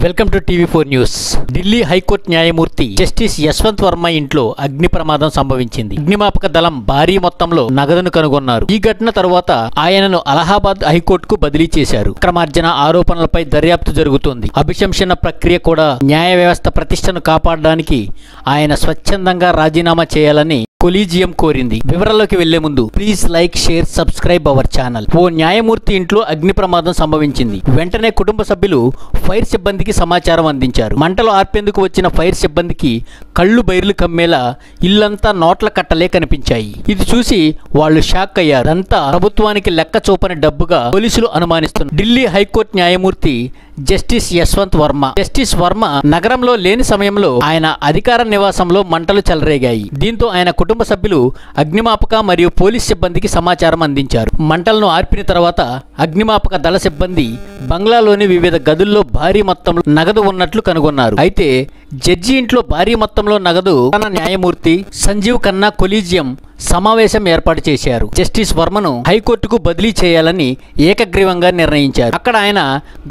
Welcome to టీవీ4 news. Delhi high court న్యాయమూర్తి justice Yashwant Varma ఇంట్లో అగ్ని ప్రమాదం సంభవించింది. అగ్నిమాపక దళం భారీ మొత్తంలో నగదును కనుగొన్నారు. ఈ ఘటన తరువాత ఆయనను అలహాబాద్ హైకోర్టుకు బదిలీ చేశారు. అక్రమార్జన ఆరోపణలపై దర్యాప్తు జరుగుతోంది. అభిశంసన ప్రక్రియ కూడా న్యాయ వ్యవస్థ ప్రతిష్టను కాపాడడానికి ఆయన స్వచ్ఛందంగా రాజీనామా చేయాలని కొలీజియం కోరింది. వివరాల్లోకి వెళ్లే ముందు please like, share, subscribe our channel. ఓ న్యాయమూర్తి ఇంట్లో అగ్ని ప్రమాదం సంభవించింది. వెంటనే కుటుంబ సభ్యులు ఫైర్ సిబ్బందికి సమాచారం అందించారు. మంటలు ఆర్పేందుకు వచ్చిన ఫైర్ సిబ్బందికి కళ్ళు బైర్లు కమ్మేలా ఇల్లంతా నోట్ల కట్టలే కనిపించాయి. ఇది చూసి వాళ్ళు షాక్ అయ్యారు. అంతా ప్రభుత్వానికి లెక్క చూపని డబ్బుగా పోలీసులు అనుమానిస్తున్నారు. ఢిల్లీ హైకోర్టు న్యాయమూర్తి జస్టిస్ యశ్వంత్ వర్మ. జస్టిస్ వర్మ నగరంలో లేని సమయంలో ఆయన అధికార నివాసంలో మంటలు చెలరేగాయి. దీంతో ఆయన కుటుంబ సభ్యులు అగ్నిమాపక మరియు పోలీస్ సిబ్బందికి సమాచారం అందించారు. మంటలను ఆర్పిన తర్వాత అగ్నిమాపక దళ సిబ్బంది బంగ్లాలోని వివిధ గదుల్లో భారీ మొత్తంలో నగదు ఉన్నట్లు కనుగొన్నారు. అయితే జడ్జి ఇంట్లో భారీ మొత్తంలో నగదు న్యాయమూర్తి సంజీవ్ ఖన్నా కొలీజియం సమావేశం ఏర్పాటు చేశారు. జస్టిస్ వర్మను హైకోర్టుకు బదిలీ చేయాలని ఏకగ్రీవంగా నిర్ణయించారు. అక్కడ ఆయన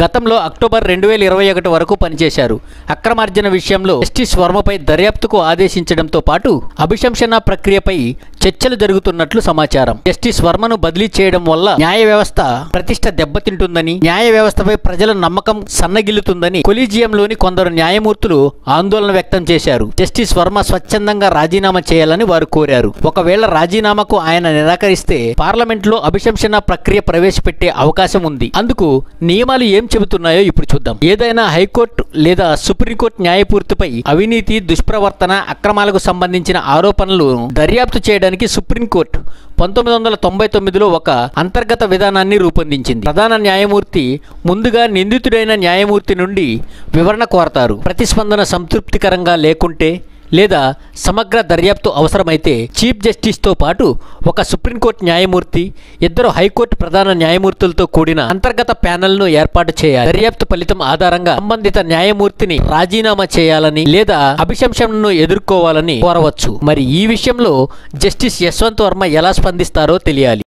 గతంలో అక్టోబర్ 2021 వరకు పనిచేశారు. అక్రమార్జన విషయంలో జస్టిస్ వర్మపై దర్యాప్తుకు ఆదేశించడంతో పాటు అభిశంసన ప్రక్రియపై చర్చలు జరుగుతున్నట్లు సమాచారం. జస్టిస్ వర్మను బదిలీ చేయడం వల్ల న్యాయ వ్యవస్థ ప్రతిష్ట దెబ్బతింటుందని, న్యాయ వ్యవస్థపై ప్రజల నమ్మకం సన్నగిల్లుతుందని కొలీజియంలోని కొందరు న్యాయమూర్తులు ఆందోళన వ్యక్తం చేశారు. జస్టిస్ వర్మ స్వచ్ఛందంగా రాజీనామా చేయాలని వారు కోరారు. ఒకవేళ రాజీనామాకు ఆయన నిరాకరిస్తే పార్లమెంట్లో అభిశంసన ప్రక్రియ ప్రవేశపెట్టే అవకాశం ఉంది. అందుకు నియమాలు ఏం చెబుతున్నాయో ఇప్పుడు చూద్దాం. ఏదైనా హైకోర్టు లేదా సుప్రీంకోర్టు న్యాయమూర్తిపై అవినీతి, దుష్ప్రవర్తన, అక్రమాలకు సంబంధించిన ఆరోపణలు దర్యాప్తు చేయడానికి సుప్రీంకోర్టు 1999లో ఒక అంతర్గత విధానాన్ని రూపొందించింది. ప్రధాన న్యాయమూర్తి ముందుగా నిందితుడైన న్యాయమూర్తి నుండి వివరణ కోరతారు. ప్రతిస్పందన సంతృప్తికరంగా లేకుంటే లేదా సమగ్ర దర్యాప్తు అవసరమైతే చీఫ్ జస్టిస్తో పాటు ఒక సుప్రీంకోర్టు న్యాయమూర్తి, 2 హైకోర్టు ప్రధాన న్యాయమూర్తులతో కూడిన అంతర్గత ప్యానెల్ను ఏర్పాటు చేయాలి. దర్యాప్తు ఫలితం ఆధారంగా సంబంధిత న్యాయమూర్తిని రాజీనామా చేయాలని లేదా అభిశంసనను ఎదుర్కోవాలని కోరవచ్చు. మరి ఈ విషయంలో జస్టిస్ యశ్వంత్ వర్మ ఎలా స్పందిస్తారో తెలియాలి.